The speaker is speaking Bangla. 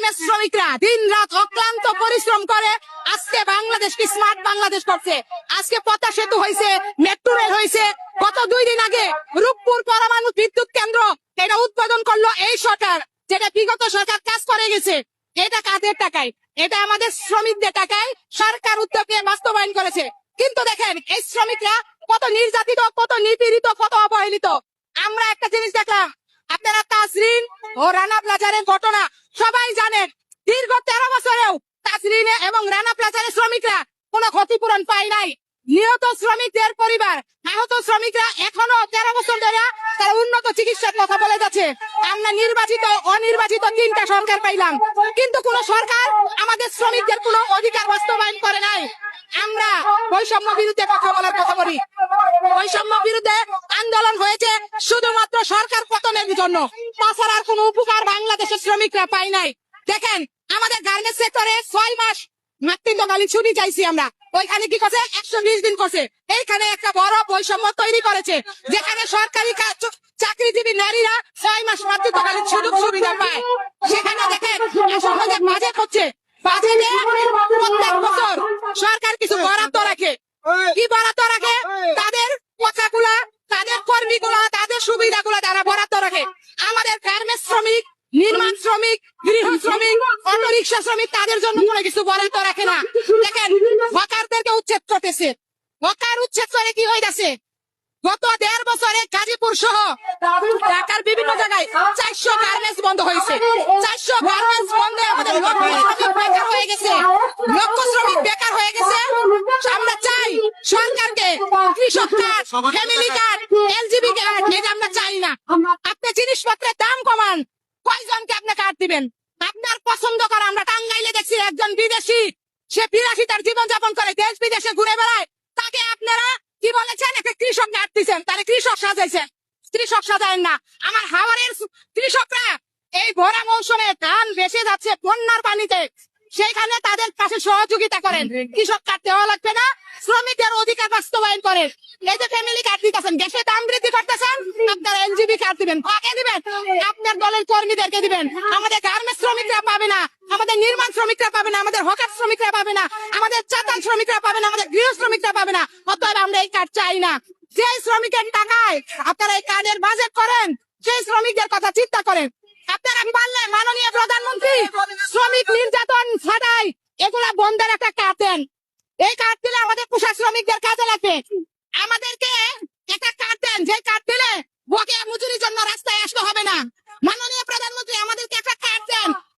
গার্মেন্টস শ্রমিকরা দিন রাত অক্লান্ত পরিশ্রম করে আজকে বাংলাদেশকে স্মার্ট বাংলাদেশ করছে। আজকে পদ্মা সেতু হয়েছে, মেট্রো রেল হয়েছে। গত 2 দিন আগে রূপপুর পরমাণু বিদ্যুৎ কেন্দ্র এটা উদ্বোধন করলো এই সরকার, যেটা বিগত সরকার কাজ করে গেছে। এটা কাদের টাকায়? এটা আমাদের শ্রমিকদের টাকায় সরকার উদ্যোগে বাস্তবায়ন করেছে। কিন্তু দেখেন এই শ্রমিকরা কত নির্যাতিত, কত নিপীড়িত, কত অবহেলিত। আমরা একটা জিনিস দেখলাম, আপনারা তাজরিন ও রানা প্লাজারের ঘটনা সবাই জানেন। দীর্ঘ 13 বছরেও তাজরিন এবং রানা প্লাজারের শ্রমিকরা কোনো ক্ষতিপূরণ পায় নাই। নিহত শ্রমিকদের পরিবার, আহত শ্রমিকরা এখনো 13 বছর ধরে তারা উন্নত চিকিৎসার কথা বলে যাচ্ছে। আমরা নির্বাচিত অনির্বাচিত 3টা সরকার পাইলাম, কিন্তু কোন সরকার আমাদের শ্রমিকদের কোনো অধিকার বাস্তবায়ন করে নাই। আমরা বৈষম্য বিরুদ্ধে কথা বলার কথা বলি। বৈষম্য বিরুদ্ধে আন্দোলন হয়েছে শুধুমাত্র সরকার পতনের জন্য, তাছাড়া আর কোনো উপকার বাংলাদেশের শ্রমিকরা পায় নাই। দেখেন আমাদের গার্মেন্টস সেক্টরে 6 মাস মাতৃত্বকালীন ছুটি চাইছি আমরা, ওইখানে কি করছে 120 দিন করছে। এইখানে একটা বড় বৈষম্য তৈরি করেছে, যেখানে সরকারি চাকরিজীবী নারীরা 6 মাস মাতৃত্বকালীন সুযোগ সুবিধা পায়। সেখানে দেখেন আসলে বাজেট হচ্ছে, বাজেটে প্রত্যেক বছর সরকার কিছু বরাদ্দ রাখে। কি বরাদ্দ রাখে? তাদের কথাগুলা, তাদের কর্মীগুলা, তাদের সুবিধাগুলা তারা বরাদ্দ রাখে। আমাদের গার্মেন্টস শ্রমিক, নির্মাণ শ্রমিক, গৃহ শ্রমিক, অটো রিক্সা শ্রমিক তাদের জন্য কোনো কিছু বরাদ্দ রাখে না। দেখেন হকারদেরকে উচ্ছেদ করতেছে। হকার উচ্ছেদ করে কি হইতাছে? গত 1.5 বছরে গাজীপুর সহ ঢাকার বিভিন্ন জায়গায় 400 গার্মেন্টস বন্ধ হয়েছে। 400 গার্মেন্টস বন্ধে আমাদের লক্ষ শ্রমিক বেকার হয়ে গেছে, লক্ষ শ্রমিক বেকার হয়ে গেছে। আমরা চাই সরকারকে কৃষক card, family card, LGB card এটা আমরা চাই না। আপনি জিনিসপত্রের দাম কমান, কয়জনকে আপনি কার্ড দিবেন? আপনার পছন্দ করা, আমরা টাঙ্গাইলে দেখছি একজন বিদেশি, সে 82 তার জীবনযাপন করে, দেশ বিদেশে ঘুরে বেড়ায়। তাকে আপনারা কি বলেছেন? একটা কৃষক কার্ড দিচ্ছেন, তাহলে কৃষক সাজাইছেন। কৃষক সাজায়েন না। আমার হাওড়ের কৃষকরা এই ভরা মৌসুমে ধান ভেসে যাচ্ছে বন্যার পানিতে, সেখানে তাদের পাশে সহযোগিতা করেন। কৃষক কার্ড দেওয়া লাগবে না, শ্রমিকের অধিকার বাস্তবায়ন করেন। এই যে ফ্যামিলি কার্ড দিতেছেন, গ্যাসের দাম বৃদ্ধি করতেছেন, আপনারা এনজিবি কার্ড দিবেন। কাকে দিবেন? আপনার দলের কর্মীদেরকে দিবেন। আমাদের গার্মেন্টস শ্রমিকরা পাবে না, আমাদের নির্মাণ শ্রমিকরা পাবে না, আমাদের হকার শ্রমিকরা পাবে না, আমাদের চাতাল শ্রমিকরা পাবে না, আমাদের গৃহ শ্রমিকরা পাবে না। অতএব আমরা এই কার্ড চাই না। যে শ্রমিকের টাকায় আপনারা এই কার্ডের বাজেট করেন, সেই শ্রমিকদের কথা চিন্তা করেন। আপনারা পারলে মাননীয় প্রধানমন্ত্রী শ্রমিক নির্যাতন ছাড়াই এগুলা বন্ধের একটা কার্ড দেন। এই কার্ড দিলে আমাদের পোশাক শ্রমিকদের কাজে লাগবে। আমাদেরকে একটা কার্ড দেন, যে কার্ড দিলে বকেয়া মজুরির জন্য রাস্তায় আসতে হবে না। মাননীয় প্রধানমন্ত্রী আমাদেরকে একটা কার্ড দেন,